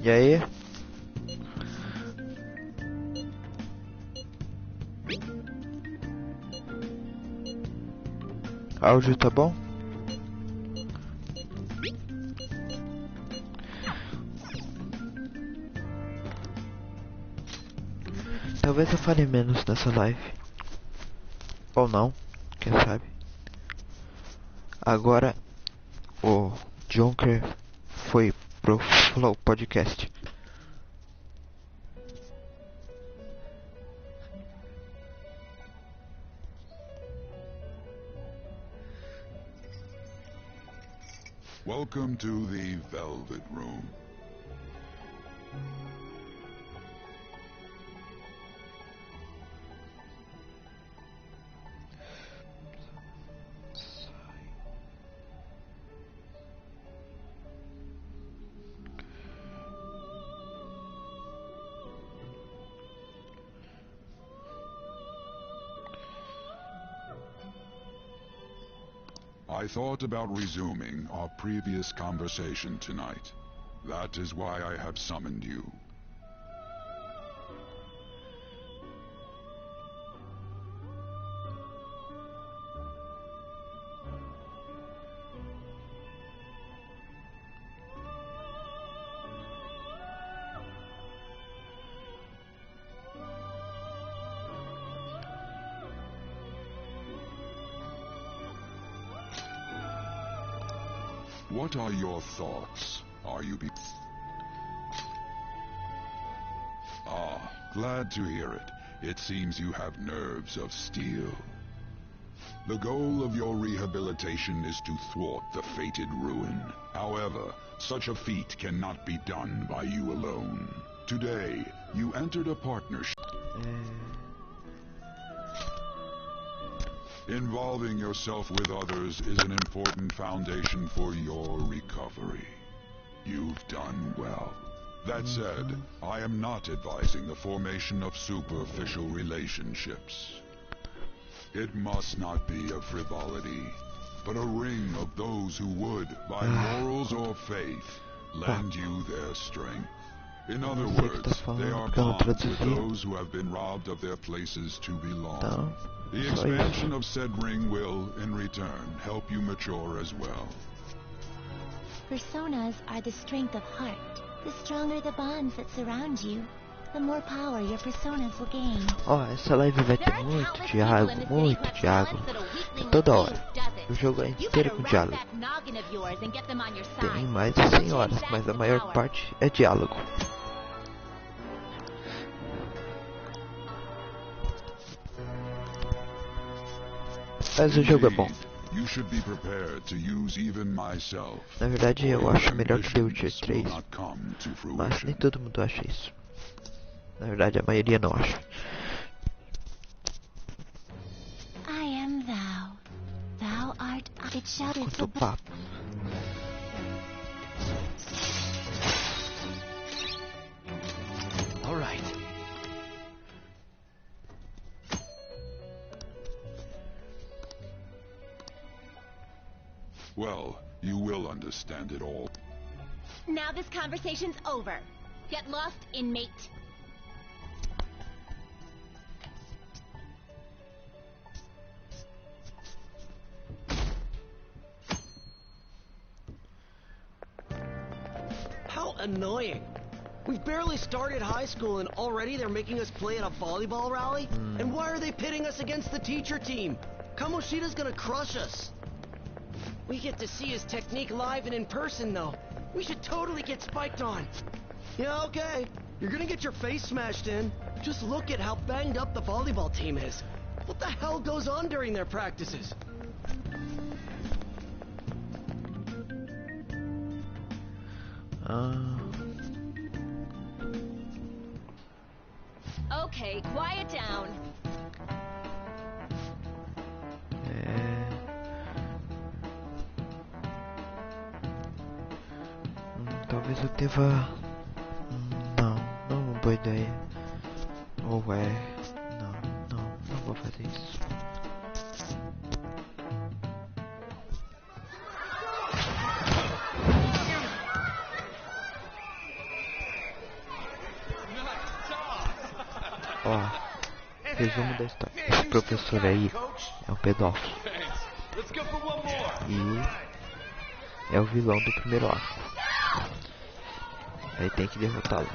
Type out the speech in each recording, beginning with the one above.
E aí? Áudio tá bom? Talvez eu fale menos nessa live. Ou não, quem sabe. Agora o Junker foi pro Flow Podcast. Welcome to the Velvet Room. I thought about resuming our previous conversation tonight. That is why I have summoned you. What are your thoughts? Are you Ah, glad to hear it. It seems you have nerves of steel. The goal of your rehabilitation is to thwart the fated ruin. However, such a feat cannot be done by you alone. Today, you entered a partnership. Involving yourself with others is an important foundation for your recovery. You've done well. That said, I am not advising the formation of superficial relationships. It must not be a frivolity, but a ring of those who would, by morals or faith, lend you their strength. In other words, they are bonds with those who have been robbed of their places to belong. The expansion of said ring will, in return, help you mature as well. Personas are the strength of heart. The stronger the bonds that surround you, the more power your personas will gain. Ó, essa live vai ter muito diálogo. Toda hora. O jogo é inteiro com diálogo. Tem mais de 100 horas, mas a maior parte é diálogo. Mas o jogo é bom. Na verdade, eu acho melhor que The Witcher 3, mas nem todo mundo acha isso. Na verdade, a maioria não acha. I am thou. Thou art I. It shouted Quanto papo. All right. Well, you will understand it all. Now this conversation's over. Get lost, inmate. How annoying. We've barely started high school and already they're making us play at a volleyball rally? And why are they pitting us against the teacher team? Kamoshida's gonna crush us. We get to see his technique live and in person, though. We should totally get spiked on. Yeah, okay. You're gonna get your face smashed in. Just look at how banged up the volleyball team is. What the hell goes on during their practices? Okay, quiet down. Talvez eu deva... Não é uma boa ideia. Ou é... Não vou fazer isso. resumo da história. Esse professor aí é um pedófilo. E é o vilão do primeiro arco. Aí tem que derrotá-lo.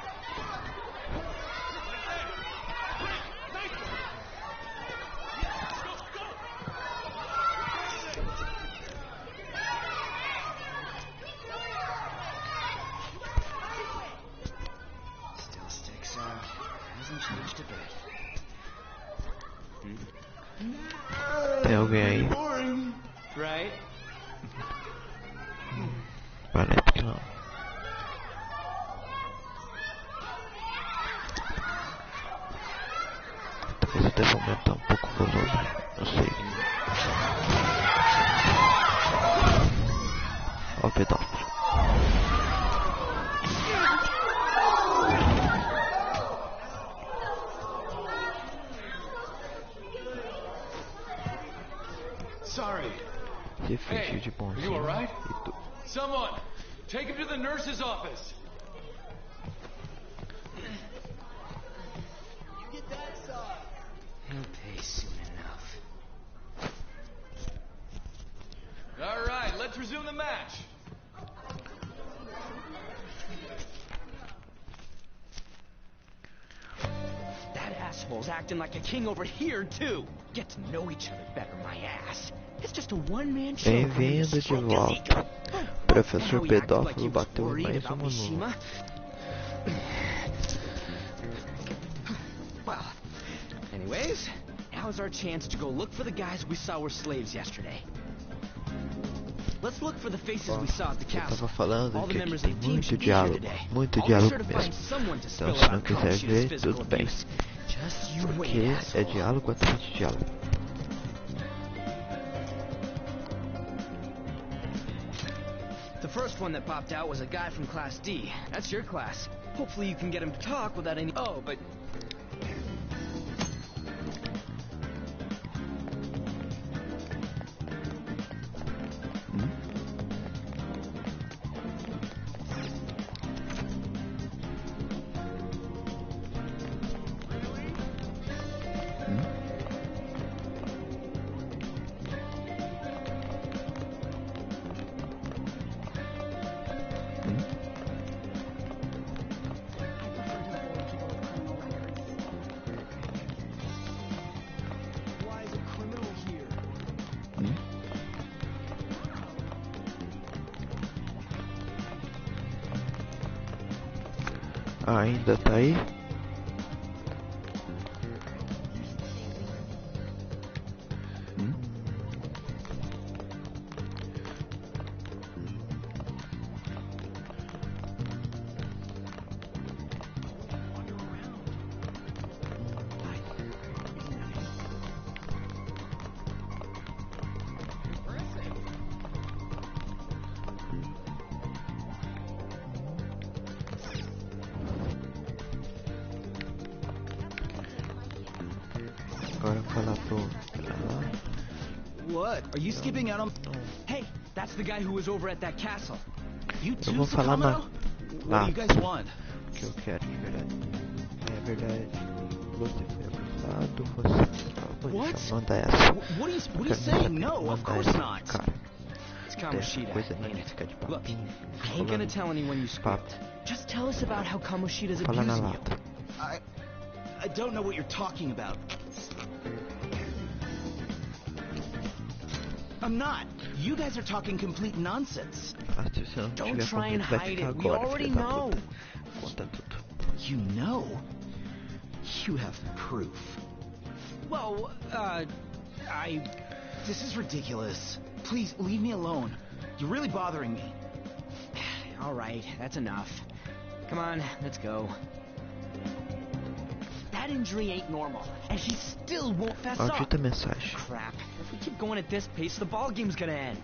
Tem alguém aí? Parece que não. Talvez eu deva aumentar um pouco o volume. Não sei. Ó o pedófilo. Sorry. Se fingiu de bonzinho. you alright? E tu... Someone, take him to the nurse's office. He'll pay soon enough. All right, let's resume the match. That asshole's acting like a king over here, too. Get to know each other better, my ass. It's just a one-man show. Bem-vindo de volta. Professor pedófilo bateu mais um aluno. Well, anyways, now's our chance to go look for the guys we saw were slaves yesterday. Let's look for the faces we saw at the Eu castle. tava falando All the que aqui members tem of the team muito should be here diálogo, today. muito I'll be diálogo sure to find mesmo. someone to Então spill se out não on quiser Kamoshida's ver, physical tudo bem. abuse. Just you Porque wait, é asshole. diálogo atrás de diálogo. The first one that popped out was a guy from Class D. That's your class. Hopefully you can get him to talk without any... Oh, but... Why is a criminal here? Ainda tá aí? Agora eu vou falar pro... What? Are you skipping out on... Hey, that's the guy who was over at that castle. You Eu too, vou falar Sakamoto? What do you guys want? o que eu quero de verdade. É verdade. Você foi abusado, você... What? Manda essa. What are you Eu quero saying? mandar- No, of mandar course essa not. Cara, It's dessa Kamoshida, coisa ain't de it? ficar de Look, papinho. I ain't gonna tell anyone you Papo. skipped. Just tell us about how Kamoshida's Fala na abusing you. lata. I don't know what you're talking about. I'm not. You guys are talking complete nonsense. Ah, se você não Don't tiver try and convite, vai hide ficar it. We agora, already filho da know. puta. Conta tudo. You know? You have proof. Well, This is ridiculous. Please, leave me alone. You're really bothering me. All right, that's enough. Come on, let's go. That injury ain't normal, and she still won't fess up. Maldita mensagem. Crap. If we keep going at this pace, the ball game's gonna end.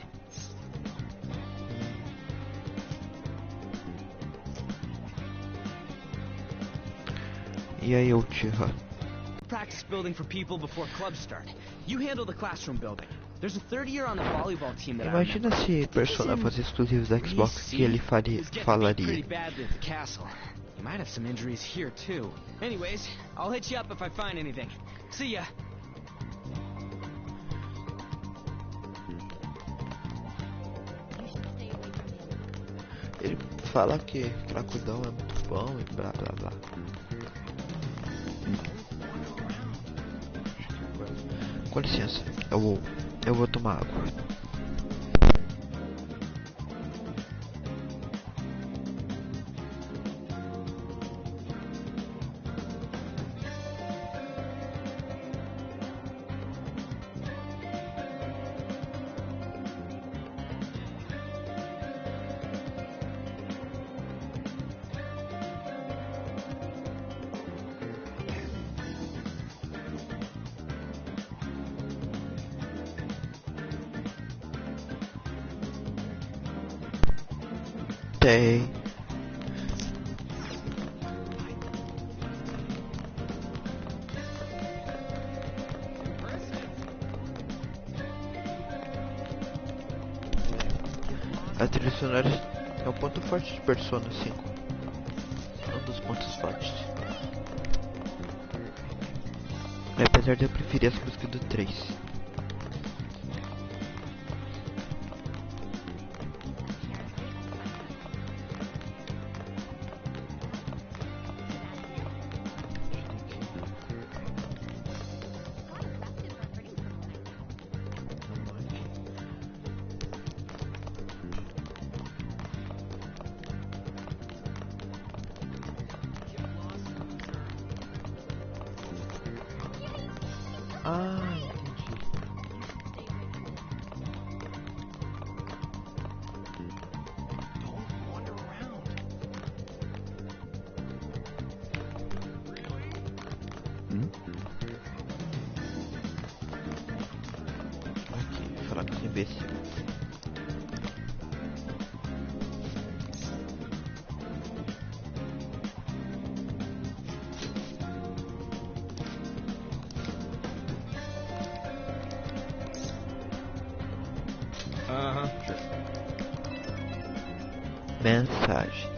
E aí, Uchiha? Practice building for people before clubs start. You handle the classroom building. There's a third year on the volleyball team that Imagina se Persona fosse exclusivo do Xbox, que ele falaria. pretty badly at the castle. You might have some injuries here too. Anyways, I'll hit you up if I find anything. See ya. Ele fala que cracudão é muito bom e blá blá blá. Com licença, eu vou tomar água. Tem. A trilha sonora é um ponto forte de Persona 5. Um dos pontos fortes. Apesar de eu preferir as músicas do 3. Ah, entendi. Aqui, falar com esse imbecil. Mensagem.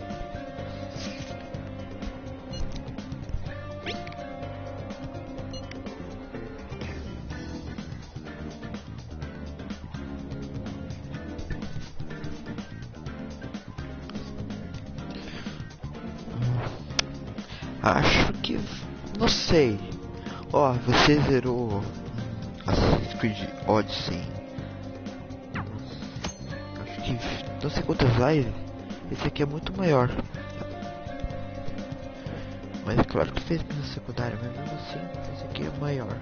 Acho que... não sei. Ó, você zerou Assassin's Creed Odyssey. Acho que... não sei quantas lives. Esse aqui é muito maior. Mas é claro que fez missão secundária, mas mesmo assim, esse aqui é maior.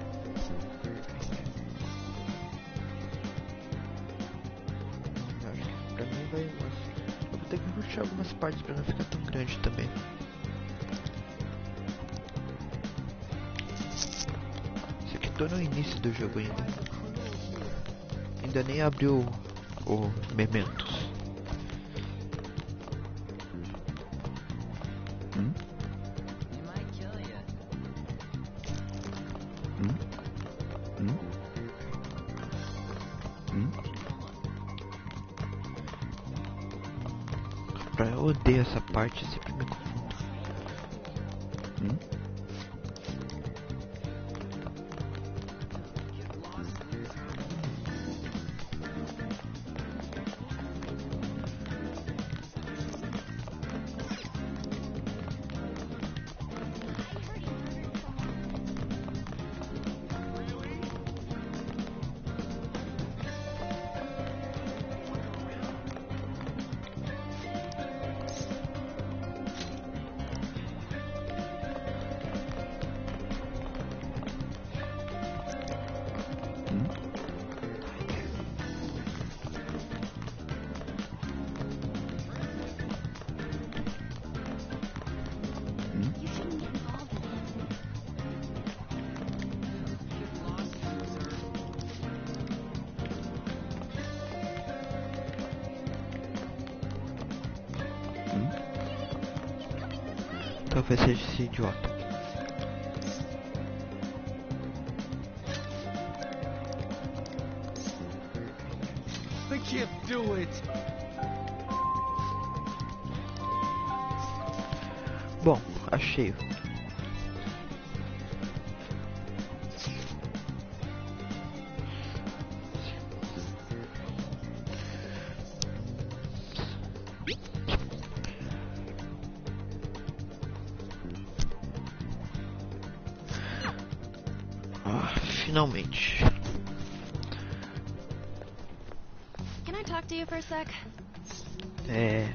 Eu acho que pra mim vai... eu vou ter que puxar algumas partes pra não ficar tão grande também. Isso aqui tô no início do jogo ainda. Ainda nem abriu o Mementos. Eu odeio essa parte, sempre me confundo. Talvez seja esse idiota. I can't do it. Bom, achei. Finalmente. Can I talk to you for a sec? É.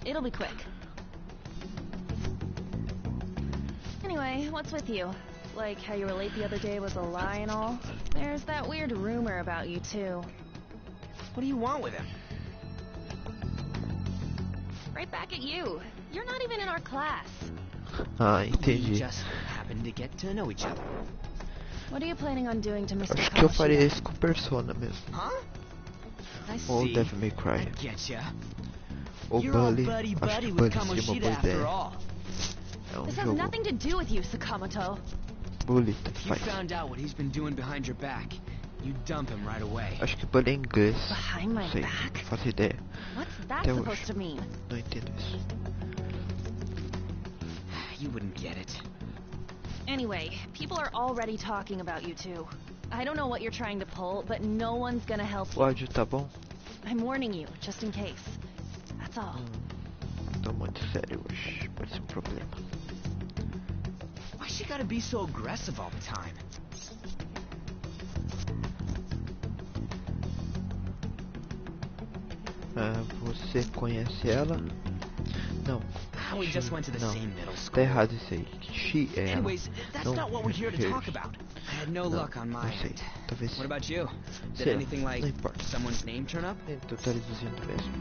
It'll be quick. Anyway, what's with you? Like how you were late the other day was a lie and all? There's that weird rumor about you too. What do you want with him? Right back at you. You're not even in our class. Ah, We entendi. just happened to get to know each other. What are you planning on doing to Mr. Acho que eu faria Kamoshida? isso com Persona mesmo. Huh? I Ou see. Devil May I Cry. getcha. Ou You're all Bully. buddy Acho buddy que with Bully seria uma Kamoshida boa after ideia. all. É um This has jogo. nothing to do with you, Sakamoto. Bully, tanto If you faz. found out what he's been doing behind your back, you'd dump him right away. Acho que Bully é inglês. Behind my Não sei, back? não faço ideia. What's that Até supposed hoje. to mean? Não entendo isso. You wouldn't get it. Anyway, people are already talking about you two. I don't know what you're trying to pull, but no one's gonna help O you. áudio tá bom? I'm warning you, just in case. That's all. Tô muito sério hoje. Parece um problema. Why she gotta be so aggressive all the time? Ah, você conhece ela? Não. We just went to the Não. same middle Tá school. errado isso aí. She é ela. Anyways, that's Não, not what we're here to hers. talk about. I had no Não, luck on my não sei. end. Talvez. What about you? Did Sei lá, anything like não importa. someone's name turn up? Eu tô traduzindo mesmo.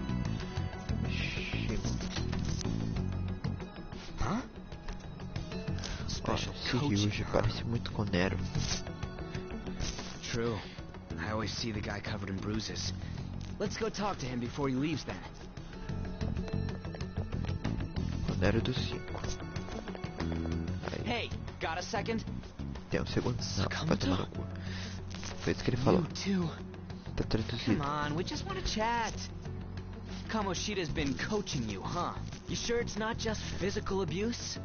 Shimo. Huh? Ó, Special esse coaching, Ryuji huh? parece muito com Nero. True. I always see the guy covered in bruises. Let's go talk to him before he leaves then. O Nero do 5. Aí, Hey, got a second? tem um segundo. Não, vai tomar no cu. Foi isso que ele falou. You too. Tá traduzido. Come on, we just want to chat. Kamoshida's been coaching you, huh? You sure it's not just physical abuse?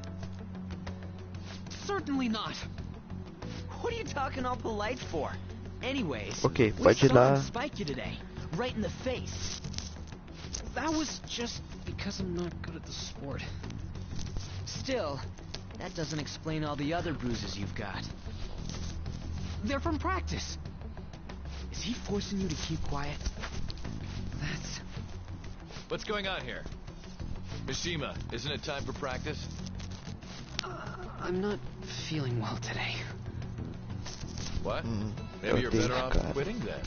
Certainly not. What are you talking all polite for? Anyways, Ok, we pode ir saw lá. him spike you today, right in the face. That was just because I'm not good at the sport. Still, that doesn't explain all the other bruises you've got. They're from practice. Is he forcing you to keep quiet? That's... What's going on here? Mishima, isn't it time for practice? I'm not feeling well today. What? Eu Maybe you're odeio better esse off cara. quitting then.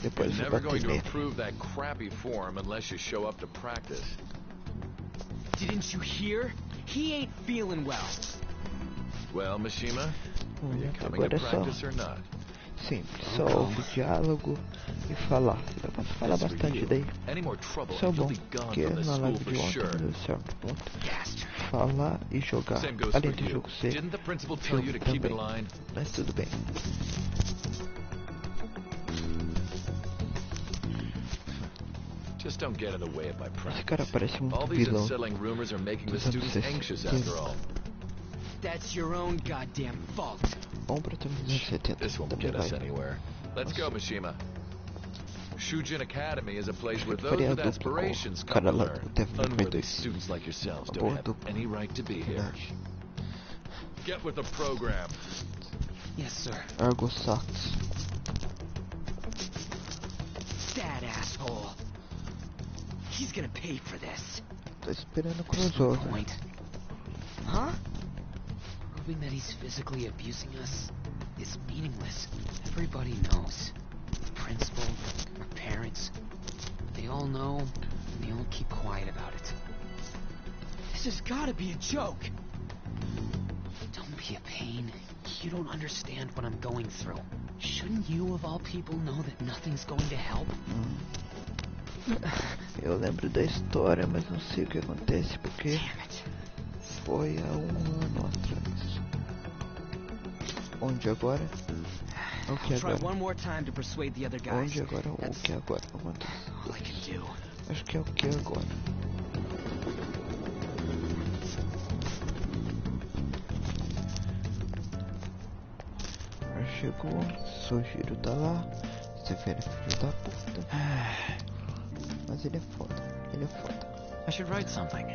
Depois You're eu never bater going to nele. improve that crappy form unless you show up to practice. Didn't you hear? He ain't feeling well. Well, Mishima, are you coming Agora to é só practice or not? simples, só ouvir diálogo e falar. Eu posso falar As for bastante you, daí. any more trouble Isso é and you'll bom, be gone porque from this na school live for de ontem sure. não deu certo. Ponto. Bastard. Falar e jogar. Same goes Além for do you. jogo ser Didn't the principal tell you jogo to keep in também. line? Mas tudo bem. Just don't get in the way of my Esse cara practice. parece muito All these vilão. unsettling rumors are making the dos anos students anxious 60. after all. That's your own goddamn fault. Bom pra todo mundo 70. This won't Também get us vai. anywhere. Let's go, Mishima. Shujin Academy is a place where those Faria with duplo aspirations com o come cara to lá learn. do Devil May Cry Unworthy 2. students like yourselves Uma don't boa have dupla. any right to be here. Verdade. Get with the program. Yes, sir. Argo Sacks. That asshole. He's gonna pay for this. Tô esperando o There's no crossover. point. Huh? Proving that he's physically abusing us is meaningless. Everybody knows. The principal, our parents, they all know, and they all keep quiet about it. This has gotta be a joke. Don't be a pain. You don't understand what I'm going through. Shouldn't you, of all people, know that nothing's going to help? Eu lembro da história, mas não sei o que acontece porque Damn it. foi há 1 ano atrás. Onde agora? O que I'll try agora? one more time to persuade the other guys. Onde agora? O que agora? Acontece. All I can do. Acho que é o que agora. Já chegou, Sojiro tá lá, Severo é filho da puta. Mas ele é foda, ele é foda. I should write something.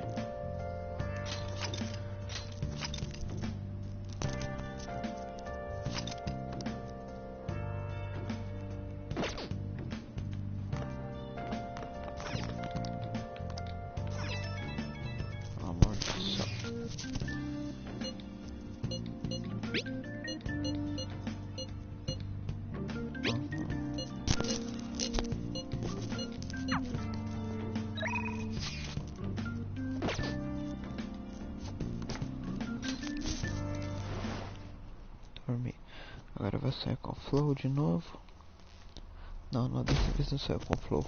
Dormi. Agora vai sair com flow de novo. Não, não, dessa vez não saiu com flow.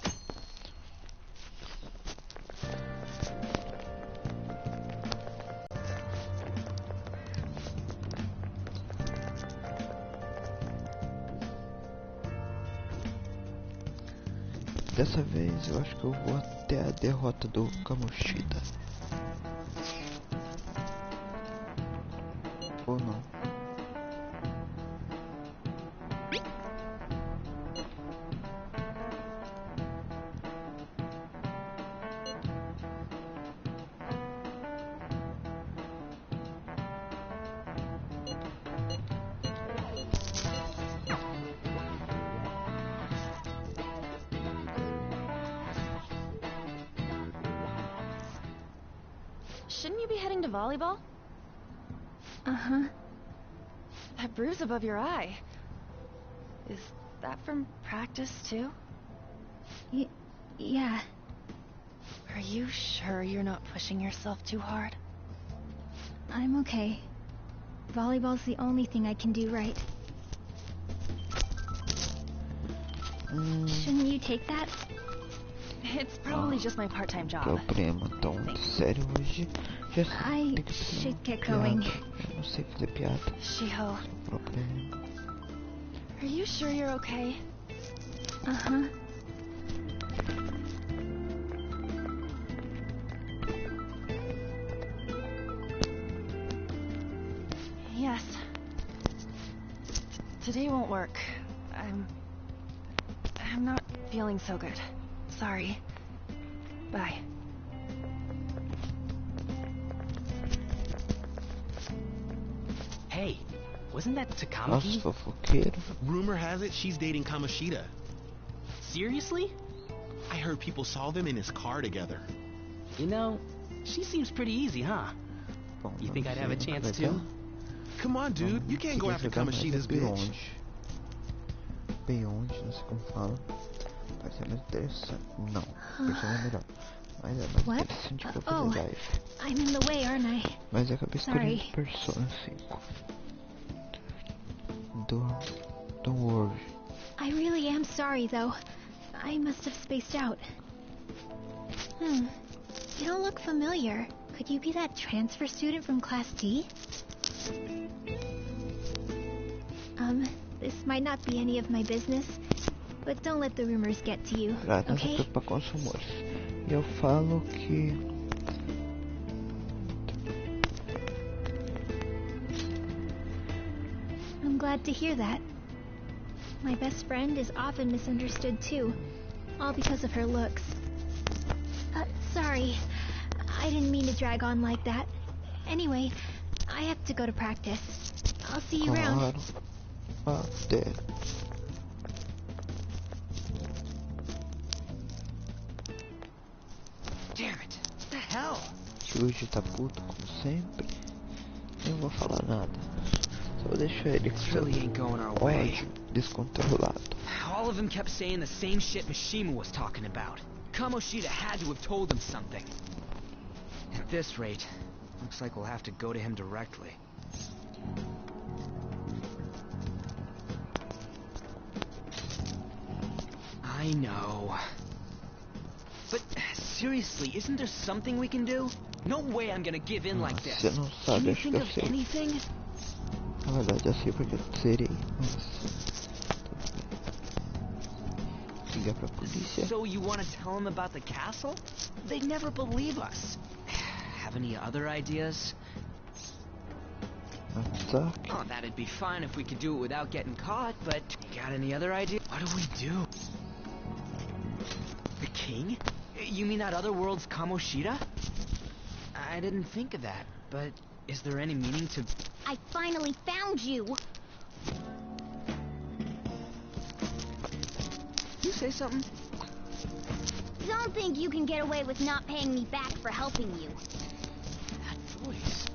Dessa vez eu acho que eu vou até a derrota do Kamoshida. Ou não? Shouldn't you be heading to volleyball? Uh-huh. That bruise above your eye. Is that from practice, too? Yeah. Are you sure you're not pushing yourself too hard? I'm okay. Volleyball's the only thing I can do right. Shouldn't you take that? It's probably just my part-time job. Problema tão sério hoje. Já I should get going. Eu não sei fazer piada. Shiho, Problema. are you sure you're okay? Uh-huh. Yes. Today won't work. I'm not feeling so good. Sorry. Bye. Hey, wasn't that Nossa, Takamaki? fofoqueiro. Rumor has it she's dating Kamoshida. Seriously? I heard people saw them in his car together. You know, she seems pretty easy, huh? Bom, You não think I'd sei, have a não chance vai dar. too? Come on, dude. You can't go after Queria jogar mais Kamoshida's bitch. Beyond, não sei como fala. Vai ser mais interessante. Não, isso é melhor. Mas é mais What? interessante pra Oh. fazer live. I'm in the way, aren't I? Mas eu acabei escolhendo Sorry. Persona 5. Don't worry. I really am sorry, though. I must have spaced out. You don't look familiar. Could you be that transfer student from Class D? This might not be any of my business, but don't let the rumors get to you, Não se okay? preocupa com os rumores. E eu falo que... I'm glad to hear that. My best friend is often misunderstood too, all because of her looks. Sorry. I didn't mean to drag on like that. Anyway, I have to go to practice. I'll see you around. Claro. Até. Damn it. What the hell? Shuji tá puto, como sempre. Nem vou falar nada. Só deixar ele com This seu really ain't going our way. ódio descontrolado. All of them kept saying the same shit Mishima was talking about. Kamoshida had to have told them something. At this rate, looks like we'll have to go to him directly. I know. But seriously, isn't there something we can do? No way I'm gonna give in like this. Você não Can sabe, you acho que think eu of sei. anything? Na verdade, eu sei porque eu serei. Nossa. Ligar pra polícia. So you want to tell them about the castle? They'd never believe us. Have any other ideas? Ataque. Oh, that'd be fine if we could do it without getting caught, but you got any other ideas? What do we do? The king? You mean that other world's Kamoshida? I didn't think of that, but is there any meaning to... I finally found you! You say something? Don't think you can get away with not paying me back for helping you. That voice...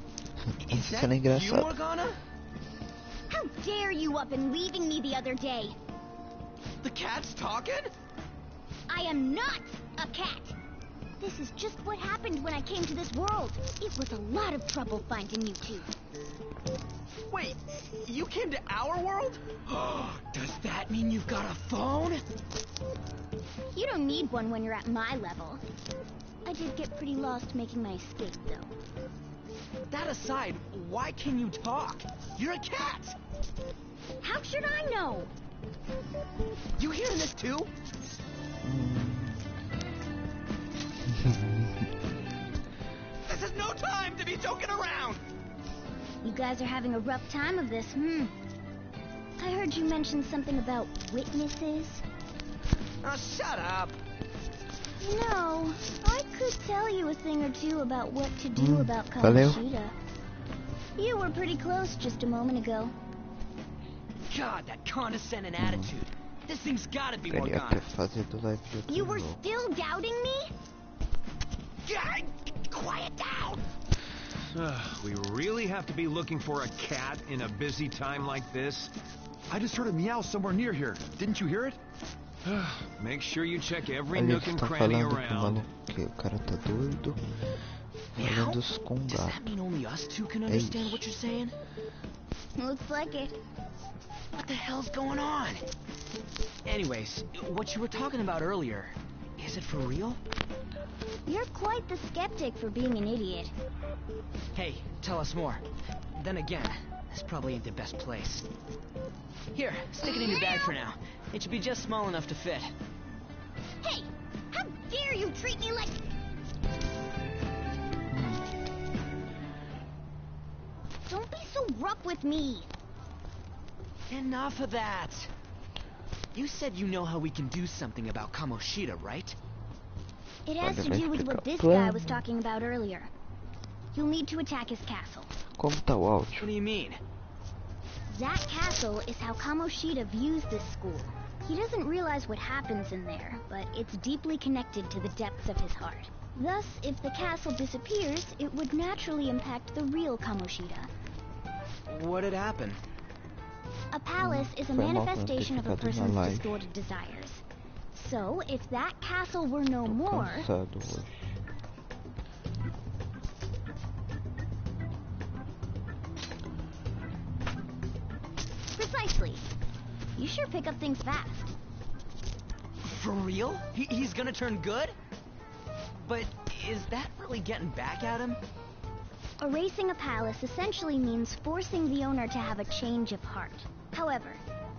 Is that you, Morgana? How dare you up and leaving me the other day? The cat's talking? I am not a cat! This is just what happened when I came to this world. It was a lot of trouble finding you two. Wait, you came to our world? Does that mean you've got a phone? You don't need one when you're at my level. I did get pretty lost making my escape, though. That aside, why can you talk? You're a cat! How should I know? You hearing this too? This is no time to be joking around! You guys are having a rough time of this, I heard you mention something about witnesses. Oh, shut up! You know, I could tell you a thing or two about what to do about Kamoshida. You were pretty close just a moment ago. God, that condescending attitude. This thing's gotta be Morgana. You were still doubting me? God, quiet down! We really have to be looking for a cat in a busy time like this? I just heard a meow somewhere near here. Didn't you hear it? Make sure you check every nook and cranny around. Meow? Does that mean only us two can understand what you're saying? Looks like it. What the hell's going on? Anyways, what you were talking about earlier, is it for real? You're quite the skeptic for being an idiot. Hey, tell us more. Then again, this probably ain't the best place. Here, stick it in your bag for now. It should be just small enough to fit. Hey! How dare you treat me like... Don't be so rough with me! Enough of that! You said you know how we can do something about Kamoshida, right? It has to do with what this guy was talking about earlier. You'll need to attack his castle. What do you mean? That castle is how Kamoshida views this school. He doesn't realize what happens in there, but it's deeply connected to the depths of his heart. Thus, if the castle disappears, it would naturally impact the real Kamoshida. What'd happen? A palace is a manifestation of a person's distorted desires. So, if that castle were no more... Precisely. You sure pick up things fast. For real? He's gonna turn good? But is that really getting back at him? Erasing a palace essentially means forcing the owner to have a change of heart. However,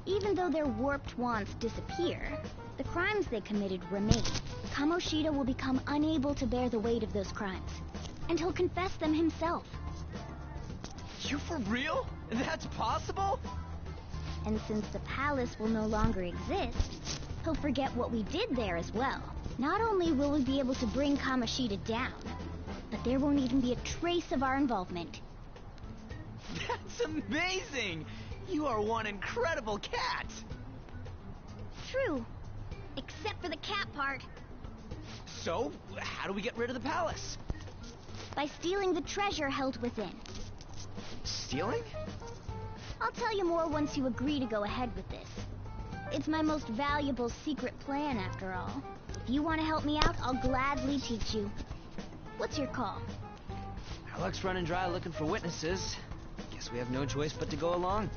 even though their warped wants disappear, the crimes they committed remain. Kamoshida will become unable to bear the weight of those crimes, and he'll confess them himself. You for real? That's possible? And since the palace will no longer exist, he'll forget what we did there as well. Not only will we be able to bring Kamoshida down, but there won't even be a trace of our involvement. That's amazing! You are one incredible cat! True. Except for the cat part. So, how do we get rid of the palace? By stealing the treasure held within. Stealing? I'll tell you more once you agree to go ahead with this. It's my most valuable secret plan, after all. If you want to help me out, I'll gladly teach you. What's your call? Our luck's running dry looking for witnesses. Guess we have no choice but to go along.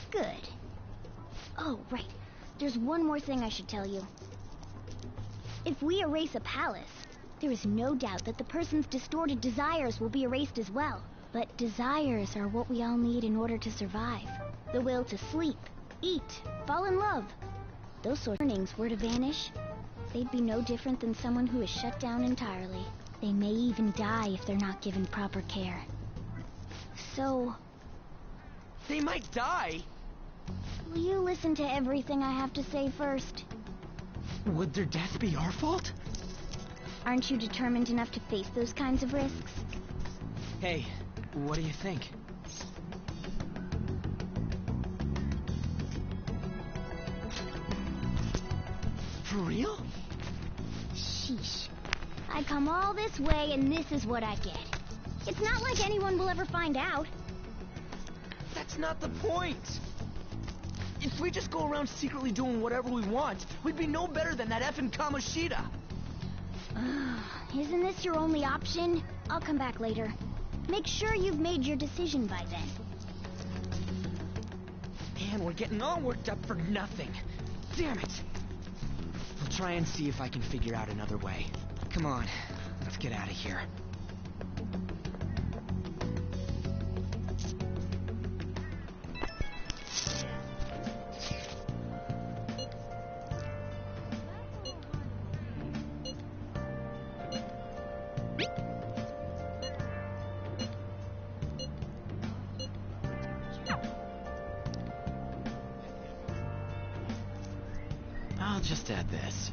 Good. Oh, right. There's one more thing I should tell you. If we erase a palace, there is no doubt that the person's distorted desires will be erased as well. But desires are what we all need in order to survive. The will to sleep, eat, fall in love. Those sorts of earnings were to vanish, they'd be no different than someone who is shut down entirely. They may even die if they're not given proper care. So... They might die? Will you listen to everything I have to say first? Would their death be our fault? Aren't you determined enough to face those kinds of risks? Hey, what do you think? For real? Sheesh. I come all this way and this is what I get. It's not like anyone will ever find out. That's not the point! If we just go around secretly doing whatever we want, we'd be no better than that effing Kamoshida! Isn't this your only option? I'll come back later. Make sure you've made your decision by then. Man, we're getting all worked up for nothing. Damn it! I'll try and see if I can figure out another way. Come on, let's get out of here. I'll just add this.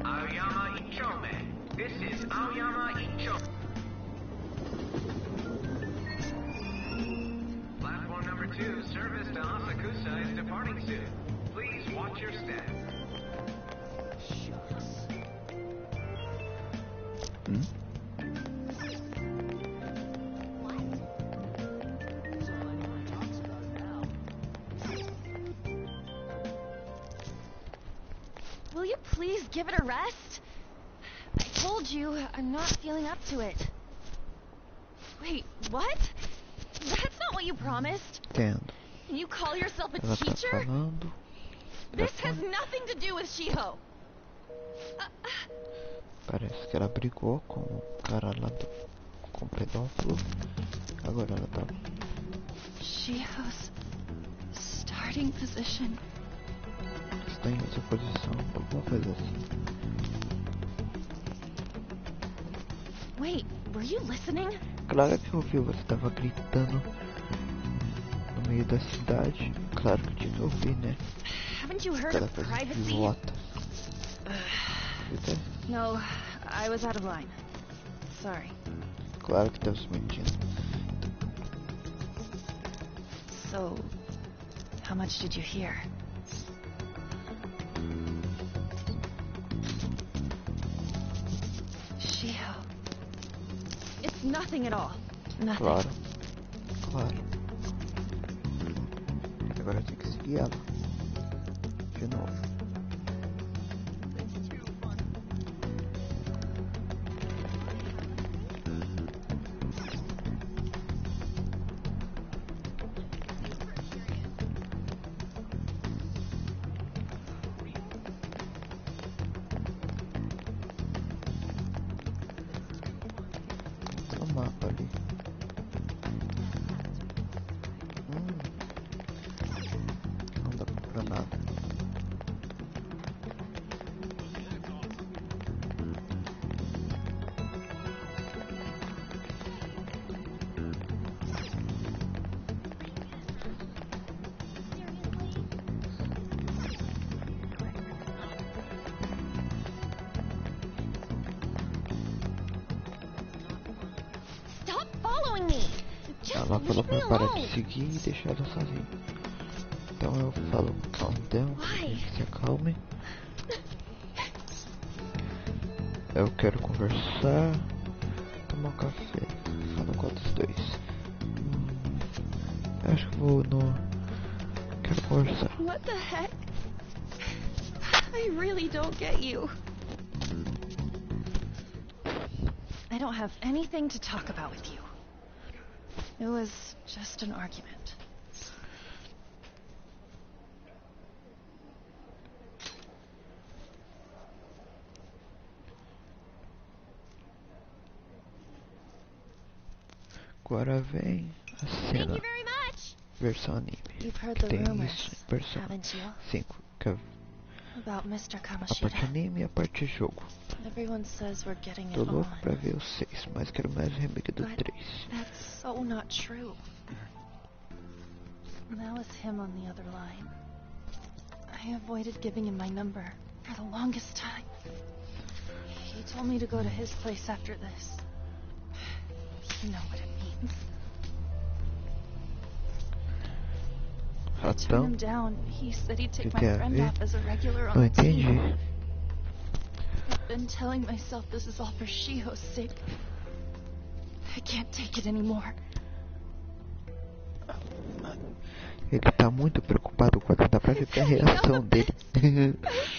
Aoyama Ichome. This is Aoyama Ichome. Platform number 2, service to Asakusa is departing soon. Please watch your step. Will you please give it a rest? I told you, I'm not feeling up to it. Wait, what? That's not what you promised. Entendo. And you call yourself a Ela tá teacher? falando. This has nothing to do with Shiho. Parece que ela brigou com o cara lá com o pedófilo. Agora ela tá. Shiho's starting position. Está em outra posição, alguma coisa assim. Wait, were you listening? Claro que eu ouvi, você tava gritando no meio da cidade. Claro que eu tinha que ouvir, né? Haven't you heard Cada of coisa privacy? idiota. No, I was out of line. Sorry. Claro que tava se mentindo. So, how much did you hear? Shiho. It's nothing at all. Nothing. Claro. Claro. Agora eu tenho que seguir ela. De novo. O mapa ali. Não dá pra nada. Stop following me! Just Ela falou leave me pra parar alone! de seguir e deixar ela sozinha. Então eu falo, calm down, se acalme. Eu quero conversar, tomar um café. Fala qual dos dois? Acho que vou no... Quero conversar. What the heck? I really don't get you. I don't have anything to talk about with you. It was just an argument. Agora vem. a Thank cena you very much. versão anime. You've heard Que the tem rumors, isso em versão haven't you? 5, que é About Mr. a parte Kamoshida. anime e a parte jogo. Everyone says we're getting it Tô louco on. pra ver o 6, mas quero mais o remake do But 3. that's so not true. That was him on the other line. I avoided giving him my number for the longest time. He told me to go to his place after this. You know what it means. I turned him Ratão? down. He said he'd take Que my tem a friend ver? off as a regular on Não the team. entendi. I've been telling myself this is all for Shiho's sake. I can't take it anymore. Ele tá muito preocupado com a dá pra ver a reação dele. I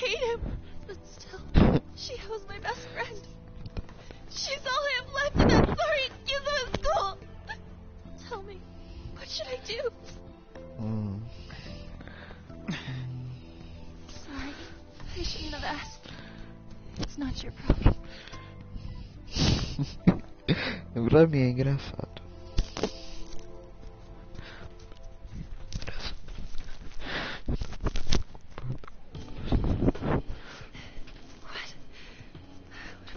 hate him, but still, Shiho's my best friend. She's all I have left in that sorry Yuzu school. Tell me, what should I do? Sorry, I shouldn't have asked. It's not your problem. Pra mim é engraçado. What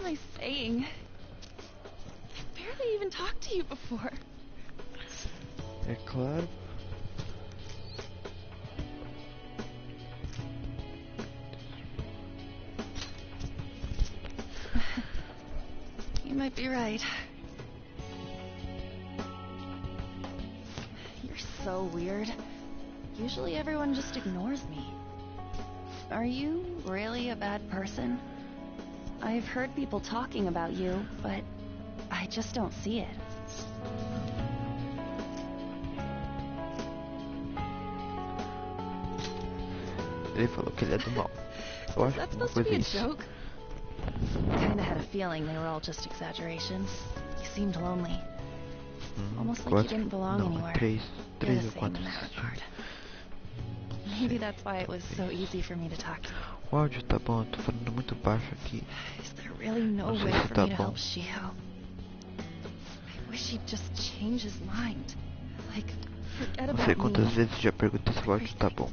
am I saying? I've barely even talked to you before. É claro. You might be right. You're so weird. Usually everyone just ignores me. Are you really a bad person? I've heard people talking about you, but I just don't see it. Ele falou que ele é do mal. Eu Is acho that que uma supposed to coisa be é a isso. joke? Kinda had a feeling they were all just exaggerations. You seemed lonely. Almost like you Quatro? didn't belong Não, anywhere. é 3 You're the ou same 4 in that regard. Maybe that's why it was so easy for me to talk to you. O áudio tá bom, eu tô falando muito baixo aqui. Is there really no Não sei way se for tá me to bom. help Shiho? I wish he'd just change his mind. Like, forget Não about sei quantas me. vezes já perguntei se o áudio tá bom.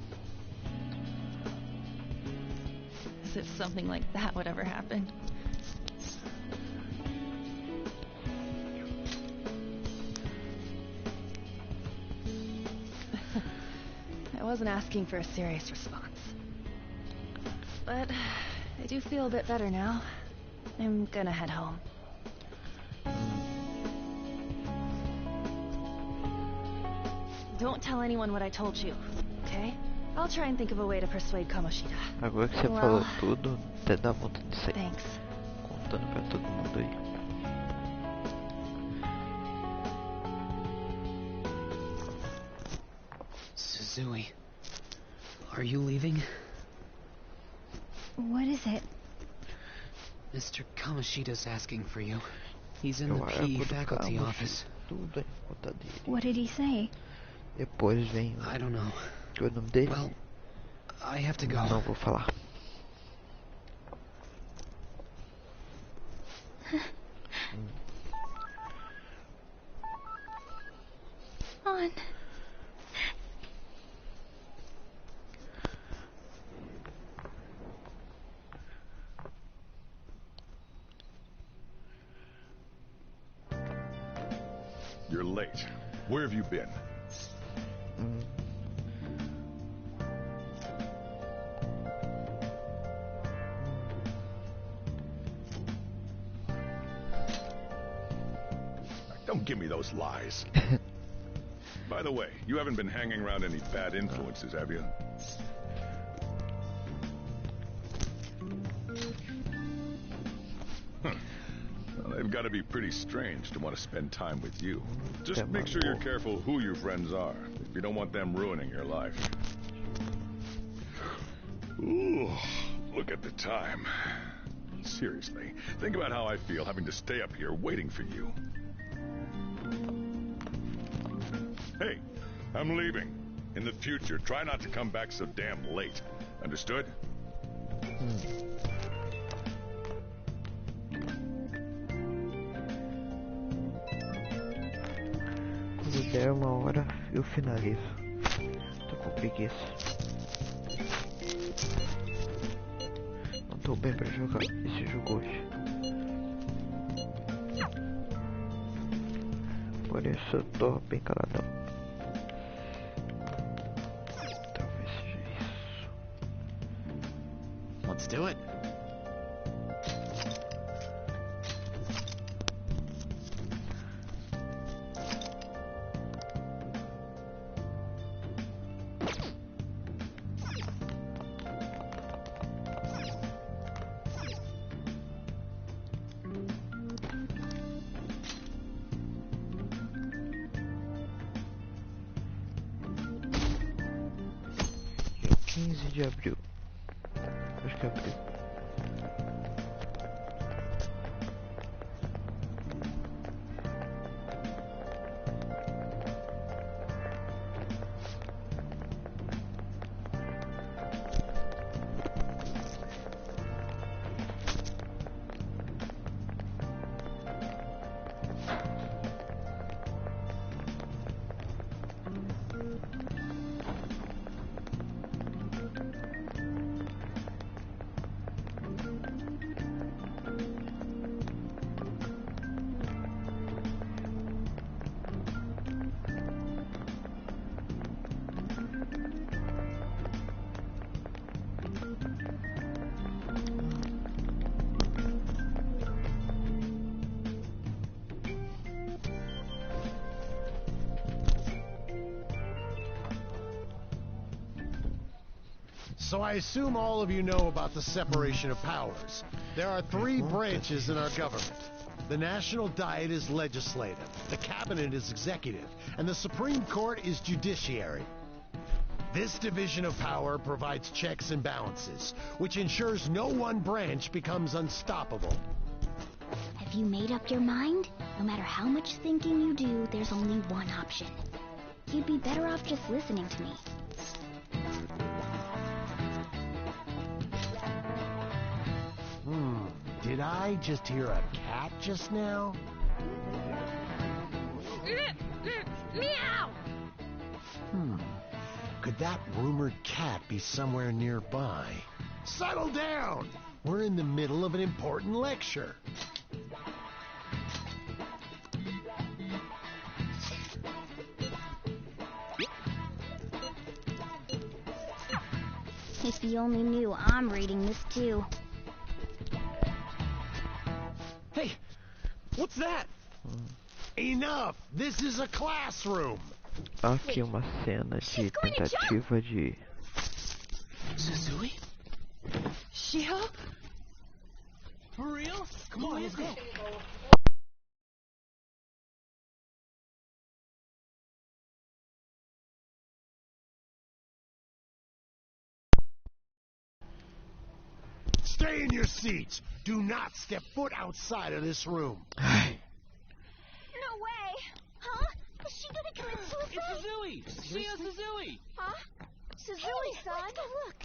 As if something like that would ever happen. I wasn't asking for a serious response. But I do feel a bit better now. I'm gonna head home. Don't tell anyone what I told you, okay? I'll try and think of a way to persuade Kamoshida. Agora que você Well, falou tudo, até dá vontade de sair. Thanks. Contando pra todo mundo aí. Suzui, are you leaving? What is it? Mr. Kamoshida's asking for you. He's in Eu the acho PE que faculty ficamos office. tudo em conta dele. What did he say? Depois vem I don't know. o nome dele. Well, I have to go. Não vou falar. On. You're late. Where have you been? Don't give me those lies. By the way, you haven't been hanging around any bad influences, have you? Well, they've got to be pretty strange to want to spend time with you. Just make sure you're careful who your friends are, if you don't want them ruining your life. Ooh, look at the time. Seriously, think about how I feel having to stay up here waiting for you. Hey, I'm leaving. In the future, try not to come back so damn late. Understood? Tudo der 1 hora eu finalizo. Tô com preguiça. Não tô bem pra jogar esse jogo hoje. Por isso eu tô bem caladão. Talvez seja isso. Let's do it. Dia 15 de abril. Acho que é abril. So I assume all of you know about the separation of powers. There are 3 branches in our government. The National Diet is legislative, the Cabinet is executive, and the Supreme Court is judiciary. This division of power provides checks and balances, which ensures no one branch becomes unstoppable. Have you made up your mind? No matter how much thinking you do, there's only one option. You'd be better off just listening to me. Did I just hear a cat just now? Meow! Could that rumored cat be somewhere nearby? Settle down! We're in the middle of an important lecture. If you only knew I'm reading this too. Hey, what's that? Enough! This is a classroom! Aqui uma cena de tentativa de... Suzui? Shiho? For real? Come on, let's go. Stay in your seats! Do not step foot outside of this room! No way! Huh? Is she gonna commit suicide? It's Suzui! Shio Suzui! Huh? Suzui-san? Let's go look.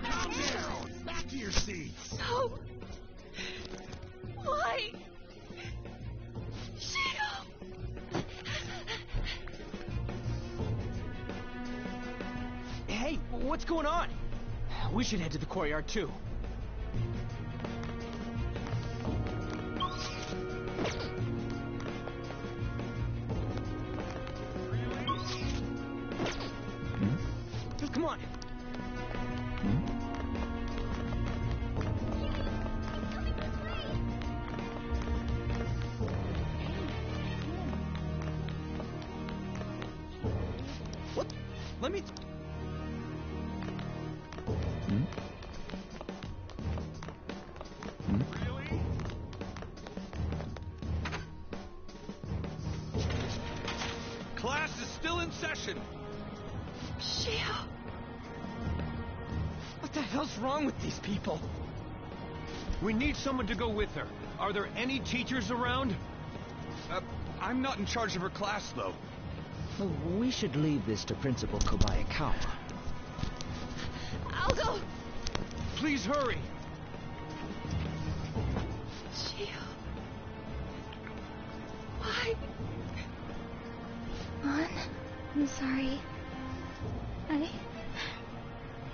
Calm down! Back to your seats! Oh! Why? Shio! Hey, what's going on? We should head to the courtyard too. Come on. What? Let me... Class is still in session. Shio! What the hell's wrong with these people? We need someone to go with her. Are there any teachers around? I'm not in charge of her class, though. Well, we should leave this to Principal Kobayakawa. I'll go. Please hurry. Shio. Why? Mon, I'm sorry. I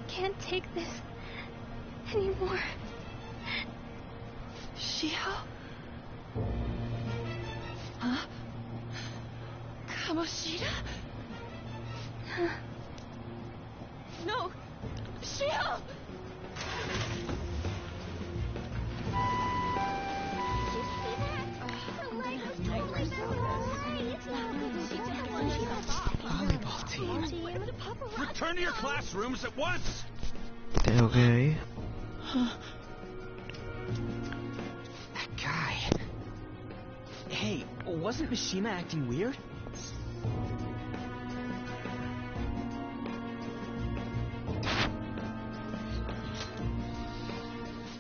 can't take this anymore. Shio? Huh? Kamoshida? No! Shio! Volleyball team. Return to your classrooms at once! Okay. That guy. Hey, wasn't Mishima acting weird?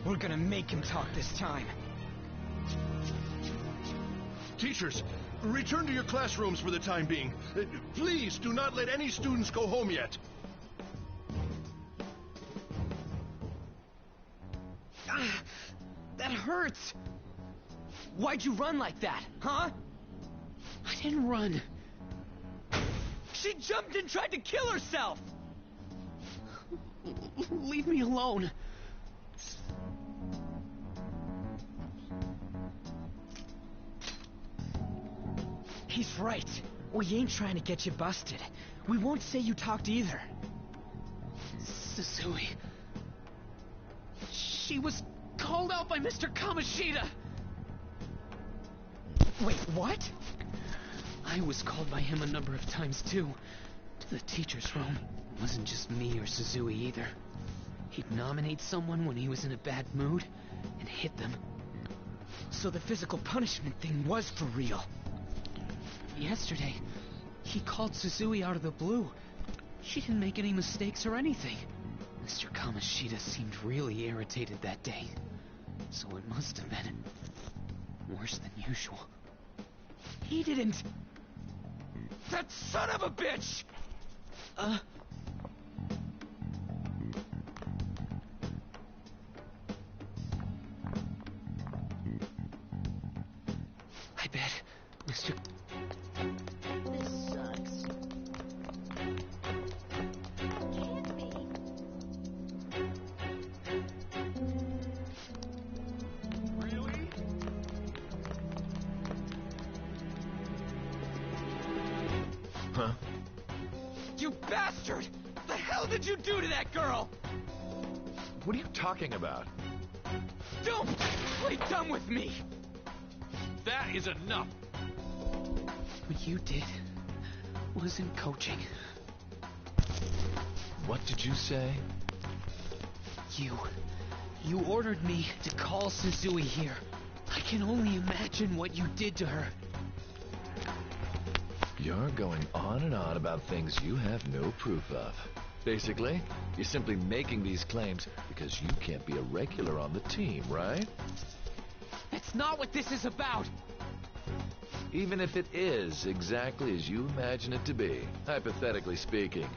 We're gonna make him talk this time. Teachers, return to your classrooms for the time being. Please do not let any students go home yet. That hurts. Why'd you run like that, huh? I didn't run. She jumped and tried to kill herself. Leave me alone. He's right. We ain't trying to get you busted. We won't say you talked either. Suzui. She was called out by Mr. Kamoshida. Wait, what? I was called by him a number of times too. To the teacher's room. It wasn't just me or Suzui either. He'd nominate someone when he was in a bad mood and hit them. So the physical punishment thing was for real. Yesterday, he called Suzui out of the blue. She didn't make any mistakes or anything. Mr. Kamoshida seemed really irritated that day. So it must have been worse than usual. He didn't... That son of a bitch! I bet Mr. This sucks. Can't be. Really? Huh? You bastard! The hell did you do to that girl? What are you talking about? Don't play dumb with me! That is enough! What you did wasn't coaching. What did you say? You ordered me to call Suzui here. I can only imagine what you did to her. You're going on and on about things you have no proof of. Basically, you're simply making these claims because you can't be a regular on the team, right? That's not what this is about! Even if it is exactly as you imagine it to be, hypothetically speaking,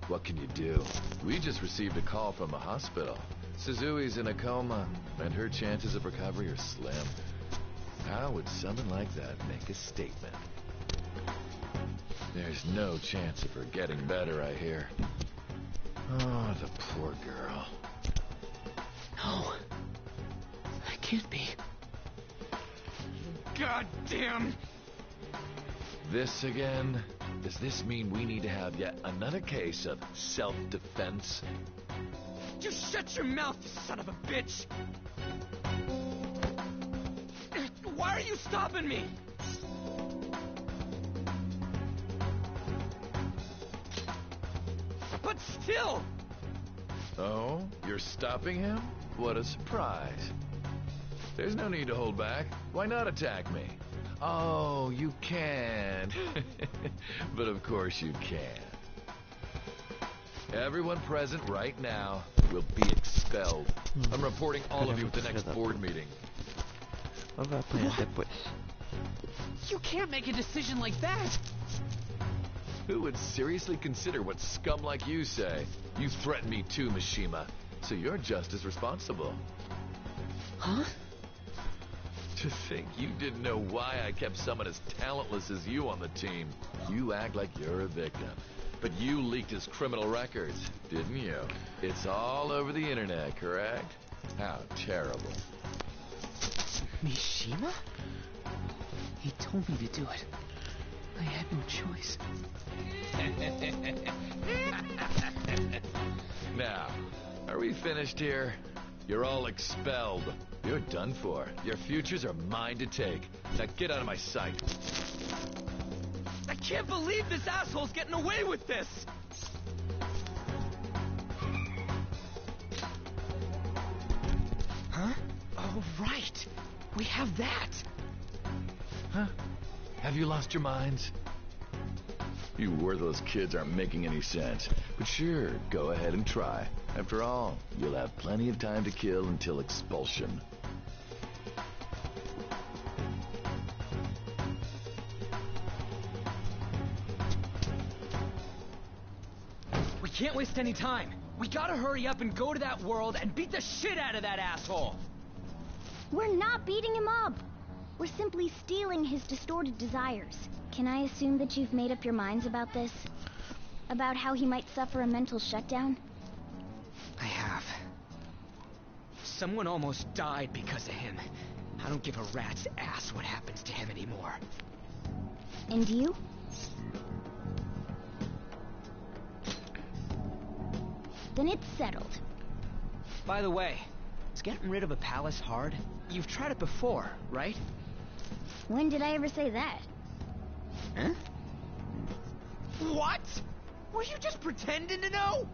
what can you do? We just received a call from the hospital. Suzui's in a coma, and her chances of recovery are slim. How would someone like that make a statement? There's no chance of her getting better, I hear. Oh, the poor girl. No. I can't be. God damn! This again? Does this mean we need to have yet another case of self-defense? Just shut your mouth, you son of a bitch! Why are you stopping me? But still! Oh, you're stopping him? What a surprise. There's no need to hold back. Why not attack me? Oh, you can. But of course you can. Everyone present right now will be expelled. I'm reporting all of you at the next board meeting. Vamos a apanhar depois. You can't make a decision like that! Who would seriously consider what scum like you say? You threatened me too, Mishima, so you're just as responsible. Huh? To think you didn't know why I kept someone as talentless as you on the team. You act like you're a victim. But you leaked his criminal records, didn't you? It's all over the internet, correct? How terrible. Mishima? He told me to do it. I had no choice. Now, are we finished here? You're all expelled. You're done for. Your futures are mine to take. Now get out of my sight. I can't believe this asshole's getting away with this! Huh? Oh, right. We have that. Huh? Have you lost your minds? You worthless kids aren't making any sense. But sure, go ahead and try. After all, you'll have plenty of time to kill until expulsion. We can't waste any time. We gotta hurry up and go to that world and beat the shit out of that asshole! We're not beating him up. We're simply stealing his distorted desires. Can I assume that you've made up your minds about this? About how he might suffer a mental shutdown? I have. Someone almost died because of him. I don't give a rat's ass what happens to him anymore. And you? Then it's settled. By the way, is getting rid of a palace hard? You've tried it before, right? When did I ever say that? Huh? What? Were you just pretending to know?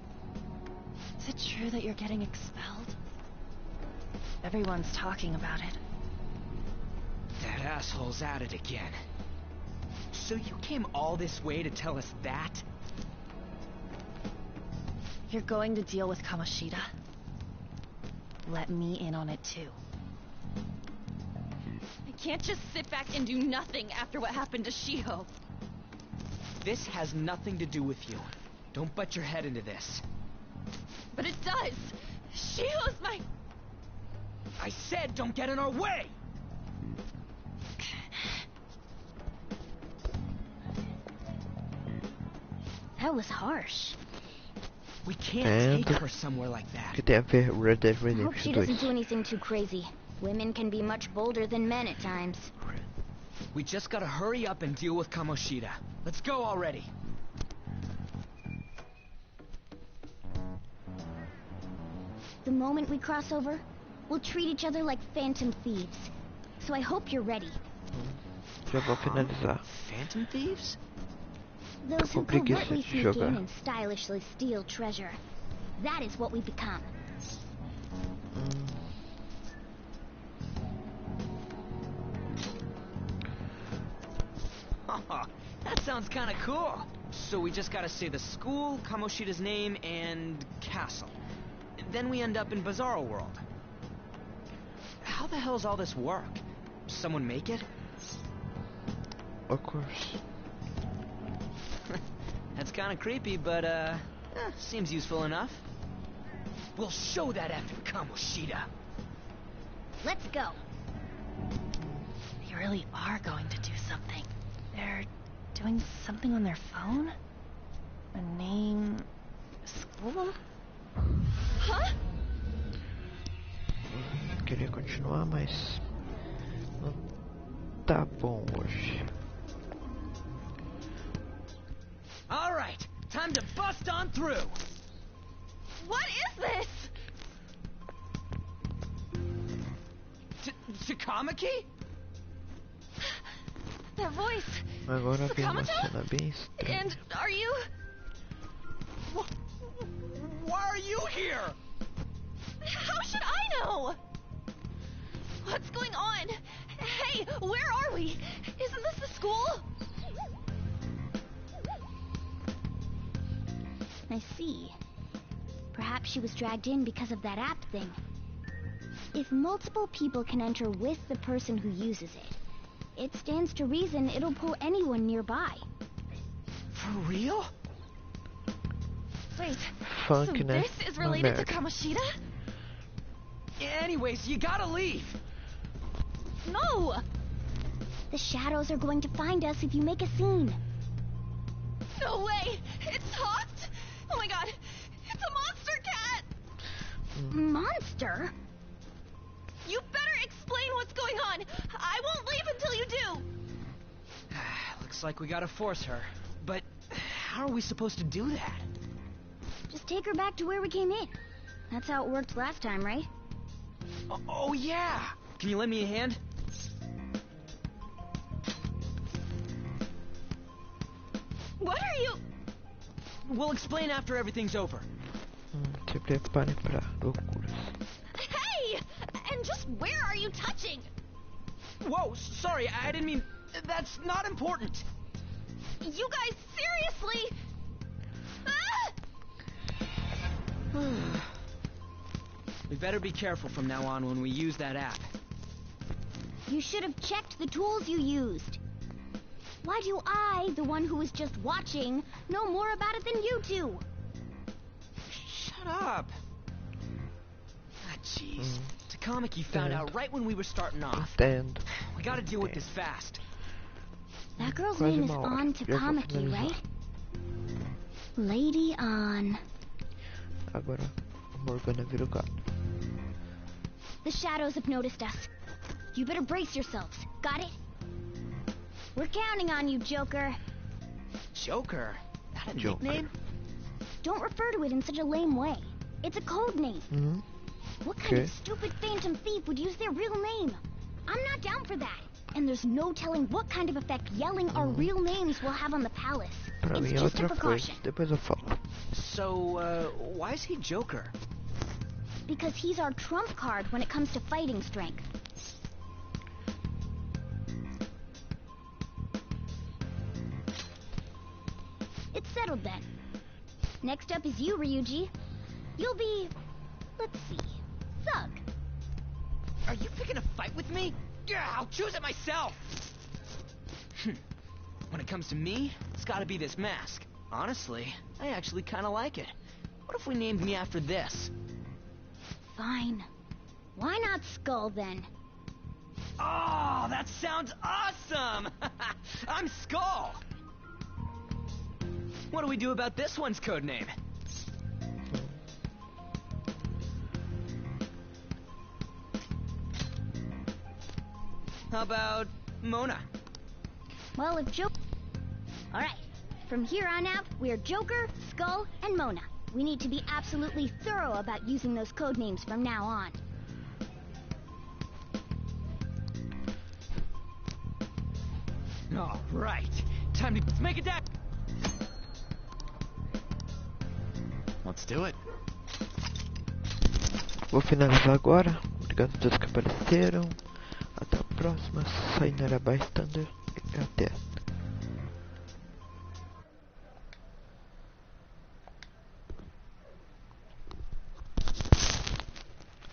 Is it true that you're getting expelled? Everyone's talking about it. That asshole's at it again. So you came all this way to tell us that? You're going to deal with Kamoshida? Let me in on it too. I can't just sit back and do nothing after what happened to Shiho. This has nothing to do with you. Don't butt your head into this. But it does! Shiho's my... I said don't get in our way! That was harsh. We can't take her somewhere like that. Que tem a ver Red Dead I hope she Redemption doesn't 2. do anything too crazy. Women can be much bolder than men at times. We just gotta hurry up and deal with Kamoshida. Let's go already. The moment we cross over, we'll treat each other like phantom thieves. So I hope you're ready. Já vou finalizar. Phantom thieves? Those who preguiça covertly de sneak jogar. in and stylishly steal treasure. That is what we become. That sounds kinda cool. So we just gotta say the school, Kamoshida's name, and castle. Then we end up in Bizarro World. How the hell's all this work? Someone make it? Of course. That's kinda creepy, but seems useful enough. We'll show that effing Kamoshida. Let's go. They really are going to do something. They're doing something on their phone? A name... school? Huh? Queria continuar, mas não tá bom hoje. All right, time to bust on through. What is this? Takamaki? That voice. Agora vem uma Sakamata? cena bem estranha. And are you... Why are you here? How should I know? What's going on? Hey, where are we? Isn't this the school? I see. Perhaps she was dragged in because of that app thing. If multiple people can enter with the person who uses it, it stands to reason it'll pull anyone nearby. For real? Wait, Funk, so né? this is related to America. Kamoshida? Anyways, you gotta leave. No! The shadows are going to find us if you make a scene. No way! It's hooked! Oh my god! It's a monster cat! Monster? You better explain what's going on! I won't leave until you do! Looks like we gotta force her. But how are we supposed to do that? Just take her back to where we came in. That's how it worked last time, right? Oh yeah! Can you lend me a hand? What are you... We'll explain after everything's over. Se prepare para loucuras. Hey! And just where are you touching? Whoa, sorry, I didn't mean... That's not important. You guys, seriously? Ah! We better be careful from now on when we use that app. You should have checked the tools you used. Why do I, the one who was just watching, know more about it than you two? Shut up. Ah, jeez. Takamaki found out right when we were starting off. Entendo. We gotta deal with this fast. That girl's Quase name is uma hora. On Já vou Takamaki, finalizar. right? Lady On. Agora a Morgana vira o gato. The shadows have noticed us. You better brace yourselves. Got it? We're counting on you, Joker. Joker? That a Joker. nickname? Don't refer to it in such a lame way. It's a code name. What kind Okay. of stupid phantom thief would use their real name? I'm not down for that. And there's no telling what kind of effect yelling our real names will have on the palace. Pra It's mim é just a outra coisa. precaution. Depois eu falo. So, why is he Joker? Because he's our trump card when it comes to fighting strength. It's settled then. Next up is you, Ryuji. You'll be... let's see... Thug. Are you picking a fight with me? Yeah, I'll choose it myself! When it comes to me, it's gotta be this mask. Honestly, I actually kinda like it. What if we named me after this? Fine. Why not Skull then? Oh, that sounds awesome! I'm Skull! What do we do about this one's code name? How about Mona? Well, if Joker... Alright. From here on out, we're Joker, Skull, and Mona. We need to be absolutely thorough about using those code names from now on. All right. Time to make it down. Let's do it. Vou finalizar agora. Obrigado a todos que apareceram. Até a próxima. Sayonara bystander. E até.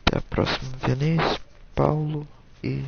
Até a próxima. Vinícius, Paulo e